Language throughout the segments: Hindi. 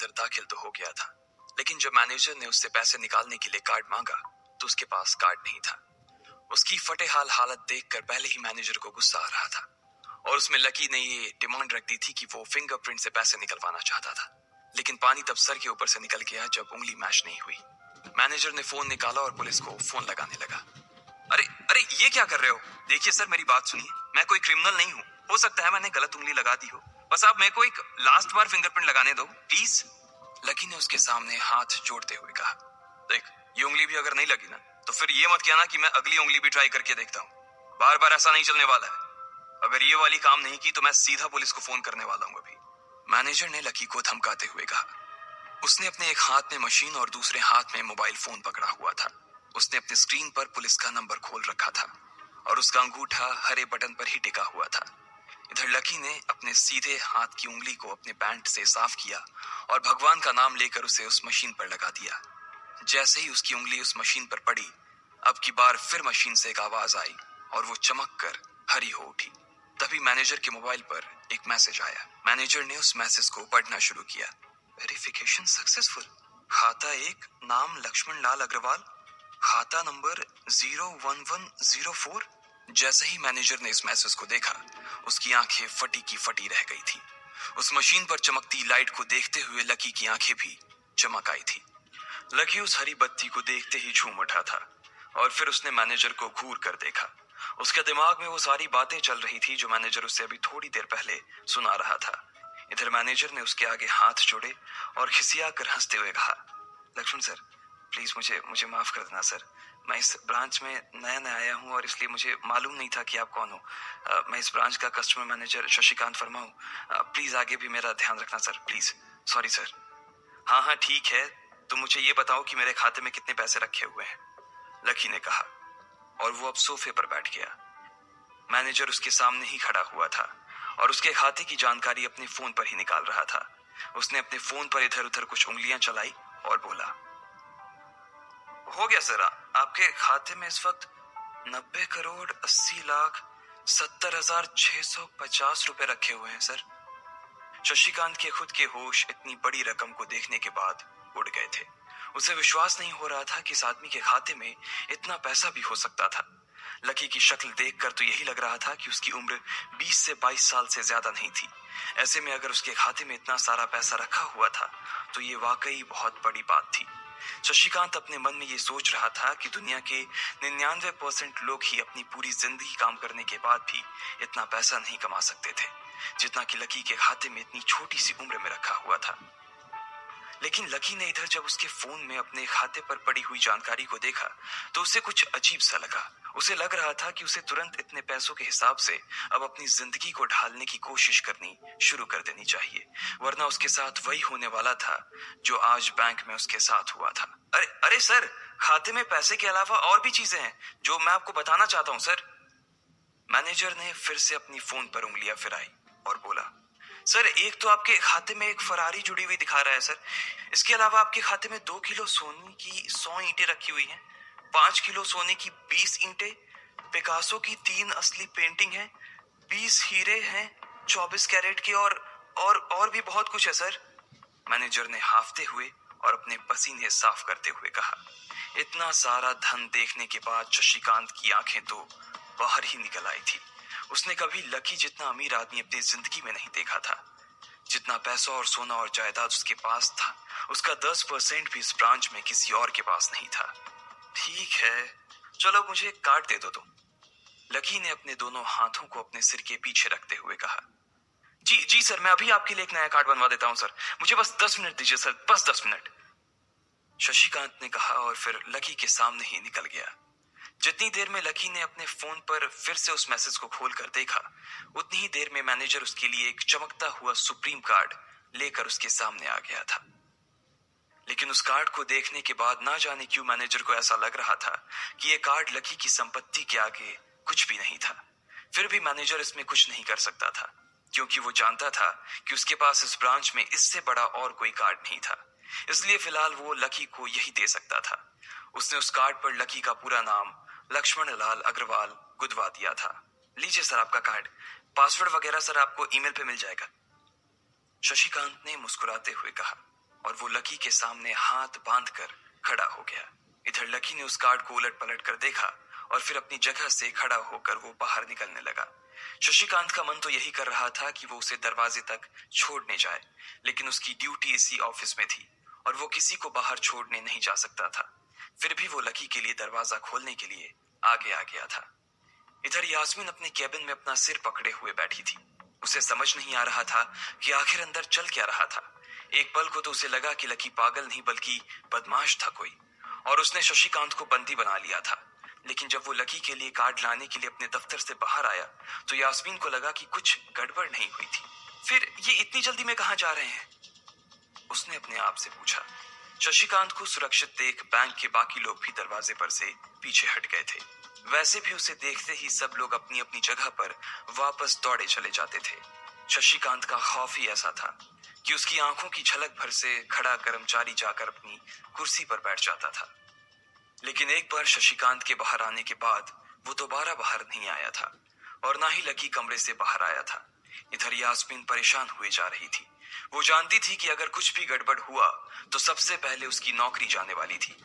अंदर दाखिल तो हो गया था, लेकिन जब मैनेजर ने उससे पैसे निकालने के लिए कार्ड मांगा तो उसके पास कार्ड नहीं था। उसकी फटेहाल हालत देखकर पहले ही मैनेजर को गुस्सा आ रहा था और उसमें लकी ने ये डिमांड रख दी थी कि वो फिंगरप्रिंट से पैसे निकलवाना चाहता था। लेकिन पानी तब सर के ऊपर से निकल गया जब उंगली मैच नहीं हुई। मैनेजर ने फोन निकाला और पुलिस को फोन लगाने लगा। अरे अरे ये क्या कर रहे हो? देखिए सर, मेरी बात सुनिए, मैं कोई क्रिमिनल नहीं हूँ। हो सकता है मैंने गलत उंगली लगा दी हो, बस आप मेरे को एक लास्ट बार फिंगरप्रिंट लगाने दो प्लीज। लकी ने उसके सामने हाथ जोड़ते हुए कहा, देख, ये उंगली भी अगर नहीं लगी ना तो फिर ये मत कहना कि मैं अगली उंगली भी ट्राई करके देखता हूँ। बार बार ऐसा नहीं चलने वाला है। अगर ये वाली काम नहीं की तो मैं सीधा पुलिस को फोन करने वाला हूँ अभी। मैनेजर ने लकी को धमकाते हुए कहा। उसने अपने एक हाथ में मशीन और दूसरे हाथ में मोबाइल फोन पकड़ा हुआ था। उसने अपने स्क्रीन पर पुलिस का नंबर खोल रखा था और उसका अंगूठा हरे बटन पर ही टिका हुआ था। इधर लकी ने अपने सीधे हाथ की उंगली को अपने पैंट से साफ किया और भगवान का नाम लेकर उसे उस मशीन पर लगा दिया। जैसे ही उसकी उंगली उस मशीन पर पड़ी, अब की बार फिर मशीन से एक आवाज आई और वो चमक कर हरी हो उठी। तभी मैनेजर के मोबाइल पर एक मैसेज आया। मैनेजर ने उस मैसेज को पढ़ना शुरू किया। Verification successful. खाता एक, नाम लक्ष्मण लाल अग्रवाल, खाता नंबर 01104। जैसे ही मैनेजर ने इस मैसेज को देखा, उसकी आंखें फटी की फटी रह गई थी। उस मशीन पर चमकती लाइट को देखते हुए लकी की आंखें भी चमक आई थी। लकी उस हरी बत्ती को देखते ही झूम उठा था और फिर उसने मैनेजर को घूर कर देखा। उसके दिमाग में वो सारी बातें चल रही थी जो मैनेजर उससे अभी थोड़ी देर पहले सुना रहा था। इधर मैनेजर ने उसके आगे हाथ जोड़े और खिसिया कर हंसते हुए कहा, लक्ष्मण सर, प्लीज मुझे मुझे माफ कर देना सर। मैं इस ब्रांच में नया नया आया हूँ और इसलिए मुझे मालूम नहीं था कि आप कौन हो। मैं इस ब्रांच का कस्टमर मैनेजर शशिकांत वर्मा हूँ। प्लीज आगे भी मेरा ध्यान रखना सर, प्लीज। Sorry sir. हाँ हाँ ठीक है, तो मुझे ये बताओ कि मेरे खाते में कितने पैसे रखे हुए हैं, लकी ने कहा और वो अब सोफे पर बैठ गया। मैनेजर उसके सामने ही खड़ा हुआ था और उसके खाते की जानकारी अपने फोन पर ही निकाल रहा था। उसने अपने फोन पर इधर उधर कुछ उंगलियां चलाई और बोला, हो गया सर, आपके खाते में इस वक्त 90,80,70,650 रुपए रखे हुए हैं सर। शशिकांत के खुद के होश इतनी बड़ी रकम को देखने के बाद उड़ गए थे। उसे विश्वास नहीं हो रहा था कि इस आदमी के खाते में इतना पैसा भी हो सकता था। लकी की शक्ल देखकर तो यही लग रहा था कि उसकी उम्र 20 से 22 साल से ज्यादा नहीं थी। ऐसे में अगर उसके खाते में इतना सारा पैसा रखा हुआ था तो ये वाकई बहुत बड़ी बात थी। शशिकांत अपने मन में ये सोच रहा था कि दुनिया के 99% लोग ही अपनी पूरी जिंदगी काम करने के बाद भी इतना पैसा नहीं कमा सकते थे जितना कि लकी के खाते में इतनी छोटी सी उम्र में रखा हुआ था। लेकिन लकी ने इधर जब उसके फोन में अपने खाते पर पड़ी हुई जानकारी को देखा तो उसे कुछ अजीब सा लगा। उसे लग रहा था कि उसे तुरंत इतने पैसों के हिसाब से अब अपनी जिंदगी को ढालने की कोशिश करनी शुरू कर देनी चाहिए, वरना उसके साथ वही होने वाला था जो आज बैंक में उसके साथ हुआ था। अरे अरे सर, खाते में पैसे के अलावा और भी चीजें हैं जो मैं आपको बताना चाहता हूँ सर। मैनेजर ने फिर से अपनी फोन पर उंगलियां फिराई और बोला, सर एक तो आपके खाते में एक फरारी जुड़ी हुई दिखा रहा है सर। इसके अलावा आपके खाते में 2 किलो सोने की 100 ईंटें रखी हुई हैं, 5 किलो सोने की 20 ईंटें, पिकासो की 3 असली पेंटिंग है, 20 हीरे हैं 24 कैरेट के और भी बहुत कुछ है सर। मैनेजर ने हाफते हुए और अपने पसीने साफ करते हुए कहा। इतना सारा धन देखने के बाद शशिकांत की आंखें तो बाहर ही निकल आई थी। उसने कभी लकी जितना अमीर आदमी अपनी जिंदगी में नहीं देखा था। जितना पैसा और सोना और जायदाद उसके पास था, उसका 10% भी इस ब्रांच में किसी और के पास नहीं था। ठीक है, चलो मुझे एक कार्ड दे दो तुम, लकी ने अपने दोनों हाथों को अपने सिर के पीछे रखते हुए कहा। जी जी सर, मैं अभी आपके लिए एक नया कार्ड बनवा देता हूँ सर, मुझे बस 10 मिनट दीजिए सर, बस 10 मिनट, शशिकांत ने कहा और फिर लकी के सामने ही निकल गया। जितनी देर में लकी ने अपने फोन पर फिर से उस मैसेज को खोलकर देखा, उतनी ही देर में मैनेजर उसके लिए एक चमकता हुआ सुप्रीम कार्ड लेकर उसके सामने आ गया था। लेकिन उस कार्ड को देखने के बाद ना जाने क्यों मैनेजर को ऐसा लग रहा था कि यह कार्ड लकी की संपत्ति के आगे कुछ भी नहीं था। फिर भी मैनेजर इसमें कुछ नहीं कर सकता था क्योंकि वो जानता था कि उसके पास इस ब्रांच में इससे बड़ा और कोई कार्ड नहीं था। इसलिए फिलहाल वो लकी को यही दे सकता था। उसने उस कार्ड पर लकी का पूरा नाम लक्ष्मण लाल अग्रवाल गुदवा दिया था। लीजिए सर आपका कार्ड, पासवर्ड वगैरह सर आपको ईमेल पे मिल जाएगा, शशिकांत ने मुस्कुराते हुए कहा। और वो लकी के सामने हाथ बांधकर खड़ा हो गया। इधर लकी ने उस कार्ड को उलट पलट कर देखा और फिर अपनी जगह से खड़ा होकर वो बाहर निकलने लगा। शशिकांत का मन तो यही कर रहा था कि वो उसे दरवाजे तक छोड़ने जाए, लेकिन उसकी ड्यूटी इसी ऑफिस में थी और वो किसी को बाहर छोड़ने नहीं जा सकता था। फिर भी वो लकी के लिए दरवाजा खोलने के लिए आगे आ गया था। इधर यास्मीन अपने कैबिन में अपना सिर पकड़े हुए बैठी थी। उसे समझ नहीं आ रहा था कि आखिर अंदर चल क्या रहा था। एक पल को तो उसे लगा कि लकी पागल नहीं बल्कि बदमाश था कोई, और उसने शशिकांत को बंदी बना लिया था। लेकिन जब वो लकी के लिए कार्ड लाने के लिए अपने दफ्तर से बाहर आया तो यास्मीन को लगा कि कुछ गड़बड़ नहीं हुई थी। फिर ये इतनी जल्दी में कहाँ जा रहे हैं? उसने अपने आप से पूछा। शशिकांत को सुरक्षित देख बैंक के बाकी लोग भी दरवाजे पर से पीछे हट गए थे। वैसे भी उसे देखते ही सब लोग अपनी अपनी जगह पर वापस दौड़े चले जाते थे। शशिकांत का खौफ ही ऐसा था कि उसकी आंखों की झलक भर से खड़ा कर्मचारी जाकर अपनी कुर्सी पर बैठ जाता था। लेकिन एक बार शशिकांत के बाहर आने के बाद वो दोबारा बाहर नहीं आया था और ना ही लकी कमरे से बाहर आया था। इधर यास्मीन परेशान हुए जा रही थी। वो जानती थी कि अगर कुछ भी गड़बड़ हुआ तो सबसे पहले उसकी नौकरी जाने वाली थी।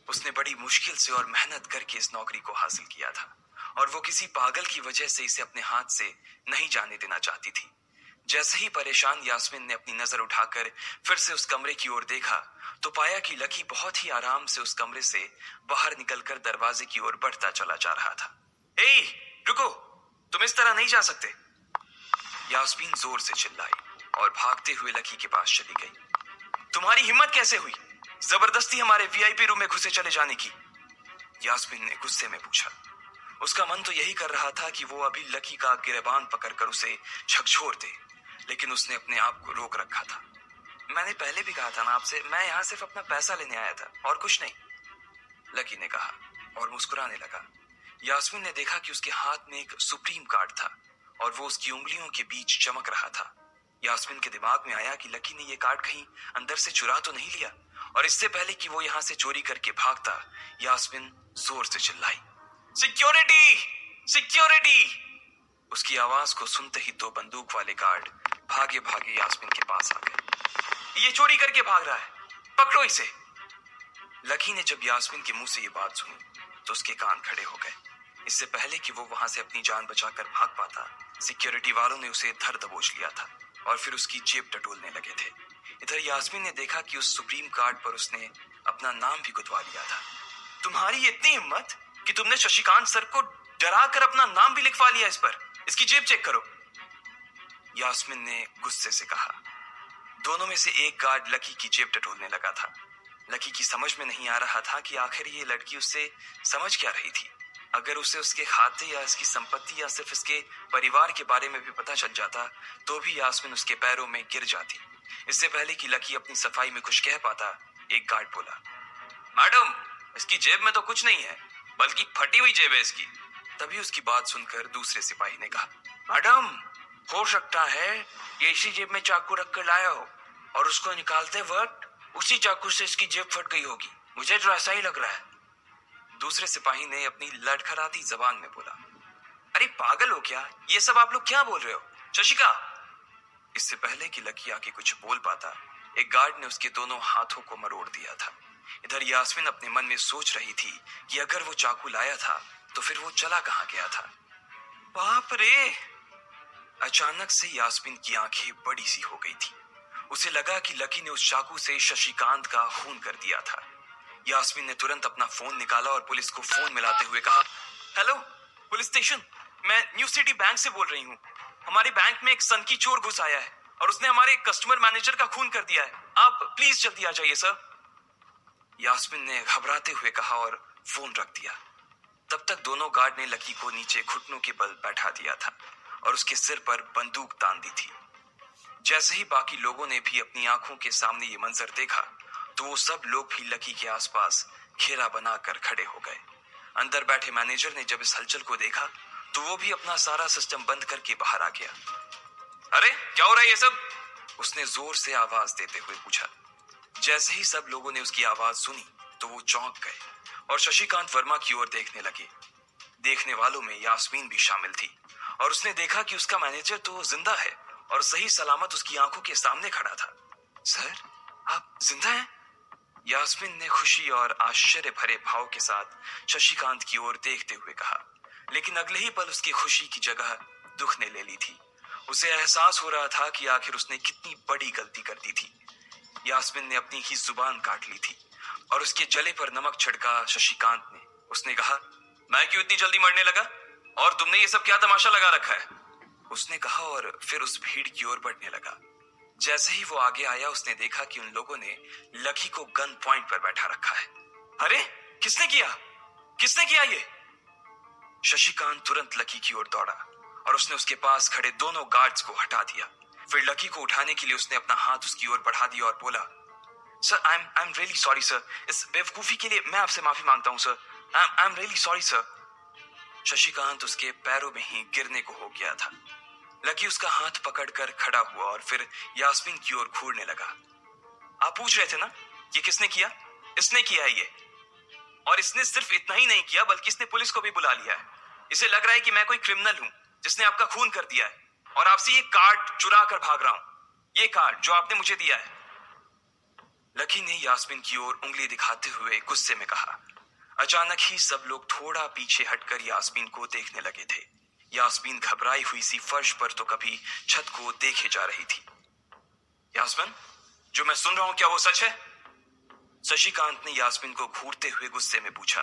उसने बड़ी मुश्किल से और मेहनत करके इस नौकरी को हासिल किया था और वो किसी पागल की वजह से इसे अपने हाथ से नहीं जाने देना चाहती थी। जैसे ही परेशान यास्मीन ने अपनी नजर उठाकर फिर से उस कमरे की ओर देखा तो पाया कि लकी बहुत ही आराम से उस कमरे से बाहर निकलकर दरवाजे की ओर बढ़ता चला जा रहा था। ए, रुको, तुम इस तरह नहीं जा सकते। यास्मीन जोर से चिल्लाई और भागते हुए लकी के पास चली गई। तुम्हारी हिम्मत कैसे हुई जबरदस्ती हमारे वीआईपी रूम में घुसे चले जाने की? यास्मीन ने गुस्से में पूछा। उसका मन तो यही कर रहा था कि वो अभी लकी का गिरेबान पकड़कर उसे झकझोर दे, लेकिन उसने अपने आप को रोक रखा था। मैंने पहले भी कहा था ना आपसे, मैं यहाँ सिर्फ अपना पैसा लेने आया था और कुछ नहीं, लकी ने कहा और मुस्कुराने लगा। यास्मीन ने देखा कि उसके हाथ में एक सुप्रीम कार्ड था और वो उसकी उंगलियों के बीच चमक रहा था। यास्मीन के दिमाग में आया कि लकी ने ये कार्ड कहीं अंदर से चुरा तो नहीं लिया, और इससे पहले कि वो यहाँ से चोरी करके भागता यास्मीन जोर से चिल्लाई, सिक्योरिटी, सिक्योरिटी। उसकी आवाज को सुनते ही दो बंदूक वाले गार्ड भागे भागे यास्मीन के पास आ गए। ये चोरी करके भाग रहा है, पकड़ो इसे। लकी ने जब यास्मीन के मुंह से ये बात सुनी तो उसके कान खड़े हो गए। इससे पहले कि वो वहां से अपनी जान बचाकर भाग पाता, सिक्योरिटी वालों ने उसे धर दबोच लिया था और फिर उसकी जेब टटोलने लगे थे। इधर यास्मीन ने देखा कि उस सुप्रीम कार्ड पर उसने अपना नाम भी गुदवा लिया था। तुम्हारी इतनी हिम्मत कि तुमने शशिकांत सर को डरा कर अपना नाम भी लिखवा लिया इस पर। इसकी जेब चेक करो, यास्मीन ने गुस्से से कहा। दोनों में से एक गार्ड लकी की जेब टटोलने लगा था। लकी की समझ में नहीं आ रहा था कि आखिर ये लड़की उससे समझ क्या रही थी। अगर उसे उसके खाते या इसकी संपत्ति या सिर्फ इसके परिवार के बारे में भी पता चल जाता तो भी यास्मीन उसके पैरों में गिर जाती। इससे पहले कि लकी अपनी सफाई में कुछ कह पाता, एक गार्ड बोला, मैडम, इसकी जेब में तो कुछ नहीं है, बल्कि फटी हुई जेब है इसकी। तभी उसकी बात सुनकर दूसरे सिपाही ने कहा, मैडम, हो सकता है ये इसी जेब में चाकू रख कर लाया हो और उसको निकालते वक्त उसी चाकू से इसकी जेब फट गई होगी, मुझे तो ऐसा ही लग रहा है। दूसरे सिपाही ने अपनी लड़खड़ाती जबान में बोला, अरे पागल हो क्या, ये सब आप लोग क्या बोल रहे हो? शशिका। इससे पहले कि लकी आके कुछ बोल पाता, एक गार्ड ने उसके दोनों हाथों को मरोड़ दिया था। इधर यास्मीन अपने मन में सोच रही थी कि अगर वो चाकू लाया था तो फिर वो चला कहाँ गया था। बाप रे! अचानक से यास्मीन की आंखें बड़ी सी हो गई थी। उसे लगा कि लकी ने उस चाकू से शशिकांत का खून कर दिया था। यास्मीन ने तुरंत अपना फोन निकाला और पुलिस को फोन मिलाते हुए कहा, हेलो पुलिस स्टेशन, मैं न्यू सिटी बैंक से बोल रही हूँ। हमारे बैंक में एक सनकी चोर घुस आया है और उसने हमारे कस्टमर मैनेजर का खून कर दिया है। आप प्लीज जल्दी आ जाइए सर। यास्मीन ने घबराते हुए कहा और फोन रख दिया। तब तक दोनों गार्ड ने लकी को नीचे घुटनों के बल बैठा दिया था और उसके सिर पर बंदूक तान दी थी। जैसे ही बाकी लोगों ने भी अपनी आंखों के सामने ये मंजर देखा तो वो सब लोग भी लकी के आसपास घेरा बनाकर खड़े हो गए। अंदर बैठे मैनेजर ने जब इस हलचल को देखा तो वो भी अपना सारा सिस्टम बंद करके बाहर आ गया। अरे क्या हो रहा है ये सब? उसने जोर से आवाज देते हुए पूछा। जैसे ही सब लोगों ने उसकी आवाज सुनी तो वो चौंक गए और शशिकांत वर्मा की ओर देखने लगे। देखने वालों में यास्मीन भी शामिल थी और उसने देखा कि उसका मैनेजर तो जिंदा है और सही सलामत उसकी आंखों के सामने खड़ा था। सर, आप यास्मीन ने खुशी और आश्चर्य भरे भाव के साथ शशिकांत की ओर देखते हुए कहा, लेकिन अगले ही पल उसकी खुशी की जगह दुख ने ले ली थी। उसे एहसास हो रहा था कि आखिर उसने कितनी बड़ी गलती कर दी थी। यास्मीन ने अपनी ही जुबान काट ली थी और उसके जले पर नमक छिड़का शशिकांत ने। उसने कहा, मैं क्यों इतनी जल्दी मरने लगा और तुमने ये सब क्या तमाशा लगा रखा है? उसने कहा और फिर उस भीड़ की ओर बढ़ने लगा। जैसे ही वो आगे आया उसने देखा कि उन लोगों ने लकी को गन पॉइंट पर बैठा रखा है। अरे किसने किया? किसने किया ये? शशिकांत तुरंत लकी की ओर दौड़ा और उसने उसके पास खड़े दोनों गार्ड्स को हटा दिया। फिर लकी को उठाने के लिए उसने अपना हाथ उसकी ओर बढ़ा दिया और बोला, sir I am really sorry sir, इस बेवकूफी के लिए मैं आपसे माफी मांगता हूं sir, I am really sorry sir. Shashikant उसके पैरों में ही गिरने को हो गया था। लकी उसका हाथ पकड़कर खड़ा हुआ और फिर यास्मीन की ओर घूरने लगा। आप पूछ रहे थे ना ये किसने किया? इसने किया है ये, और इसने सिर्फ इतना ही नहीं किया बल्कि इसने पुलिस को भी बुला लिया है। इसे लग रहा है कि मैं कोई क्रिमिनल हूं जिसने आपका खून कर दिया है और आपसे ये कार्ड चुरा कर भाग रहा हूं, ये कार्ड जो आपने मुझे दिया है। लकी ने यास्मीन की ओर उंगली दिखाते हुए गुस्से में कहा। अचानक ही सब लोग थोड़ा पीछे हटकर यास्मीन को देखने लगे थे। यास्मीन घबराई हुई सी फर्श पर तो कभी छत को देखे जा रही थी। यास्मीन, जो मैं सुन रहा हूं क्या वो सच है? शशिकांत ने यास्मीन को घूरते हुए गुस्से में पूछा।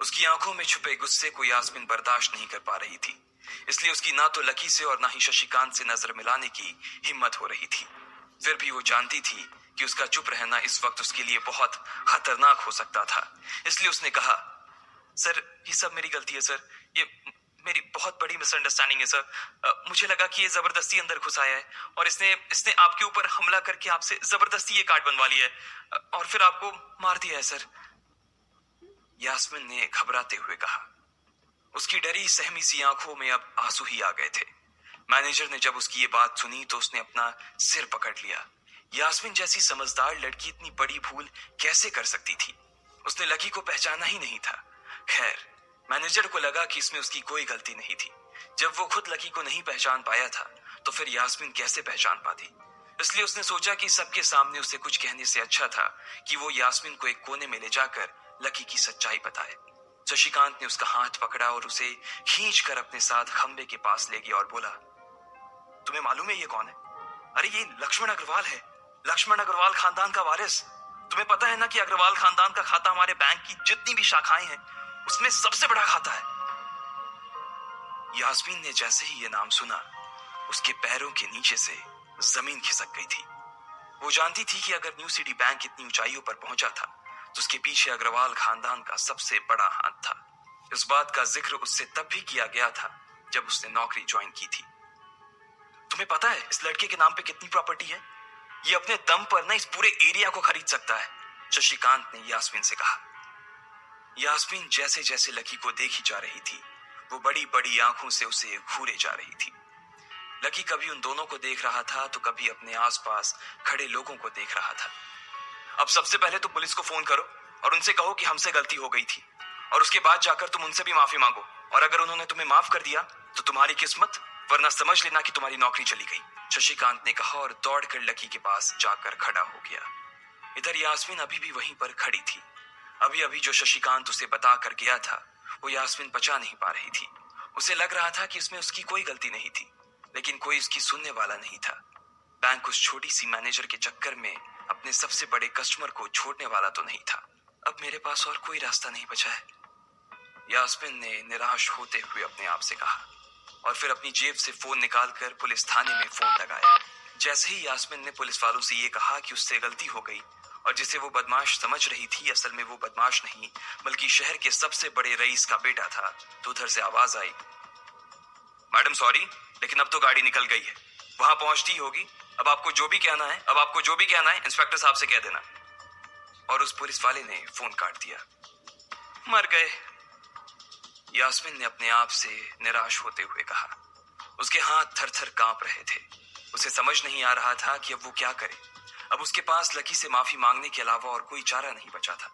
उसकी आंखों में छुपे गुस्से को यास्मीन बर्दाश्त नहीं कर पा रही थी, इसलिए उसकी ना तो लकी से और ना ही शशिकांत से नजर मिलाने की हिम्मत हो रही थी। फिर भी वो जानती थी कि उसका चुप रहना इस वक्त उसके लिए बहुत खतरनाक हो सकता था, इसलिए उसने कहा, सर ये सब मेरी गलती है सर, ये मेरी बहुत बड़ी मिसअंडरस्टैंडिंग है सर। मुझे लगा कि ये जबरदस्ती अंदर घुस आया है और इसने इसने आपके ऊपर हमला करके आपसे जबरदस्ती ये कार्ड बनवा लिया है और फिर आपको मार दिया है सर। यास्मीन ने घबराते हुए कहा। उसकी डरी सहमी सी आंखों में अब आंसू ही आ गए थे। मैनेजर ने जब उसकी ये बात सुनी तो उसने अपना सिर पकड़ लिया। यास्मीन जैसी समझदार लड़की इतनी बड़ी भूल कैसे कर सकती थी? उसने लकी को पहचाना ही नहीं था। खैर, मैनेजर को लगा कि इसमें उसकी कोई गलती नहीं थी। जब वो खुद लकी को नहीं पहचान पाया था तो फिर यास्मीन कैसे पहचान पाती? इसलिए उसने सोचा कि सबके सामने उसे कुछ कहने से अच्छा था कि वो यास्मीन को एक कोने में ले जाकर लकी की सच्चाई बताए। शशिकांत ने उसका हाथ पकड़ा और उसे खींच कर अपने साथ खंबे के पास ले गया और बोला, तुम्हें मालूम है ये कौन है? अरे ये लक्ष्मण अग्रवाल है, लक्ष्मण अग्रवाल खानदान का वारिस। तुम्हें पता है ना कि अग्रवाल खानदान का खाता हमारे बैंक की जितनी भी शाखाएं हैं उसमें सबसे बड़ा खाता है। यास्मीन ने जैसे ही ये नाम सुना उसके पैरों के नीचे से जमीन खिसक गई थी। वो जानती थी कि अगर न्यू सिटी बैंक इतनी ऊंचाइयों पर पहुंचा था तो उसके पीछे अग्रवाल खानदान का सबसे बड़ा हाथ था। इस बात का जिक्र उससे तब भी किया गया था जब उसने नौकरी ज्वाइन की थी। तुम्हें पता है इस लड़के के नाम पे कितनी प्रॉपर्टी है? ये अपने दम पर ना इस पूरे एरिया को खरीद सकता है, शशिकांत ने यास्मीन से कहा। यास्मीन जैसे जैसे लकी को देखी जा रही थी वो बड़ी बड़ी आंखों से उसे घूरे जा रही थी। लकी कभी उन दोनों को देख रहा था तो कभी अपने आसपास खड़े लोगों को देख रहा था। अब सबसे पहले तो पुलिस को फोन करो और उनसे कहो कि हमसे गलती हो गई थी, और उसके बाद जाकर तुम उनसे भी माफी मांगो, और अगर उन्होंने तुम्हें माफ कर दिया तो तुम्हारी किस्मत, वरना समझ लेना कि तुम्हारी नौकरी चली गई, शशिकांत ने कहा और दौड़कर लकी के पास जाकर खड़ा हो गया। इधर यास्मीन अभी भी वहीं पर खड़ी थी। अभी अभी जो शशिकांत उसे बता कर गया था वो यास्मीन पचा नहीं पा रही थी। उसे लग रहा था कि इसमें उसकी कोई गलती नहीं थी, लेकिन कोई उसकी सुनने वाला नहीं था। बैंक उस छोटी सी मैनेजर के चक्कर में अपने सबसे बड़े कस्टमर को छोड़ने वाला तो नहीं था। अब मेरे पास और कोई रास्ता नहीं बचा है, यास्मीन ने निराश होते हुए अपने आप से कहा, और फिर अपनी जेब से फोन निकालकर पुलिस थाने में फोन लगाया। जैसे ही यास्मीन ने पुलिस वालों से ये कहा कि उससे गलती हो गई और जिसे वो बदमाश समझ रही थी असल में वो बदमाश नहीं बल्कि शहर के सबसे बड़े रईस का बेटा था, तो उधर से आवाज आई, मैडम सॉरी, लेकिन अब तो गाड़ी निकल गई है, वहां पहुंचती होगी, अब आपको जो भी कहना है इंस्पेक्टर साहब से कह देना। और उस पुलिस वाले ने फोन काट दिया। मर गए, यास्मीन ने अपने आप से निराश होते हुए कहा। उसके हाथ थर थर कांप रहे थे। उसे समझ नहीं आ रहा था कि अब वो क्या करे। अब उसके पास लकी से माफी मांगने के अलावा और कोई चारा नहीं बचा था।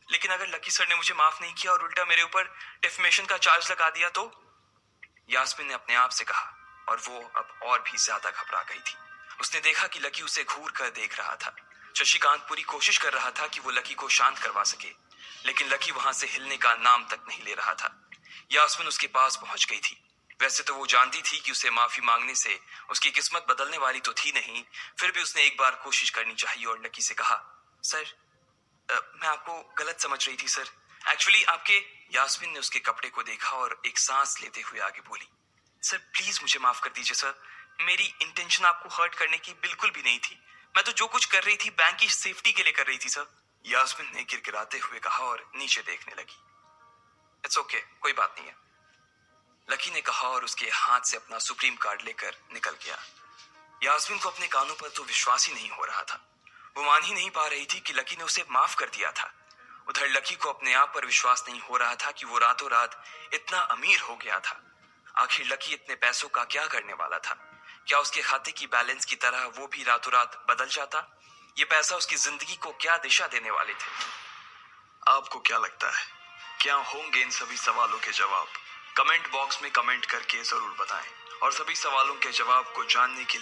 लेकिन अगर लकी सर ने मुझे माफ नहीं किया और उल्टा मेरे ऊपर डिफेमेशन का चार्ज लगा दिया तो, यास्मीन ने अपने आप से कहा, और वो अब और भी ज्यादा घबरा गई थी। उसने देखा कि लकी उसे घूर कर देख रहा था। शशिकांत पूरी कोशिश कर रहा था कि वो लकी को शांत करवा सके, लेकिन लकी वहां से हिलने का नाम तक नहीं ले रहा था। यास्मिन उसके पास पहुंच गई थी। वैसे तो वो जानती थी कि उसे माफी मांगने से उसकी किस्मत बदलने वाली तो थी नहीं, फिर भी उसने एक बार कोशिश करनी चाहिए और लकी से कहा, सर मैं आपको गलत समझ रही थी सर। एक्चुअली आपके। यास्मिन ने उसके कपड़े को देखा और एक सांस लेते हुए आगे बोली, सर प्लीज मुझे माफ कर दीजिए सर। मेरी इंटेंशन आपको हर्ट करने की बिल्कुल भी नहीं थी। मैं तो जो कुछ कर रही थी बैंक की सेफ्टी के लिए कर रही थी सर। यास्मिन ने गिड़गिड़ाते हुए कहा और नीचे देखने लगी। इट्स ओके, कोई बात नहीं है, लकी ने कहा और उसके हाथ से अपना सुप्रीम कार्ड लेकर निकल गया। यास्मिन को अपने कानों पर तो विश्वास ही नहीं हो रहा था। वो मान ही नहीं पा रही थी कि लकी ने उसे माफ कर दिया था। उधर लकी को अपने आप पर विश्वास नहीं हो रहा था कि वो रातों रात इतना अमीर हो गया था। आखिर लकी इतने पैसों का क्या करने वाला था? क्या उसके खाते की बैलेंस की तरह वो भी रातों रात बदल जाता? ये पैसा उसकी जिंदगी को क्या दिशा देने वाले थे? आपको क्या लगता है, क्या होंगे इन सभी सवालों के जवाब? कमेंट बॉक्स में कमेंट करके जरूर बताएं और सभी सवालों के जवाब को जानने के लिए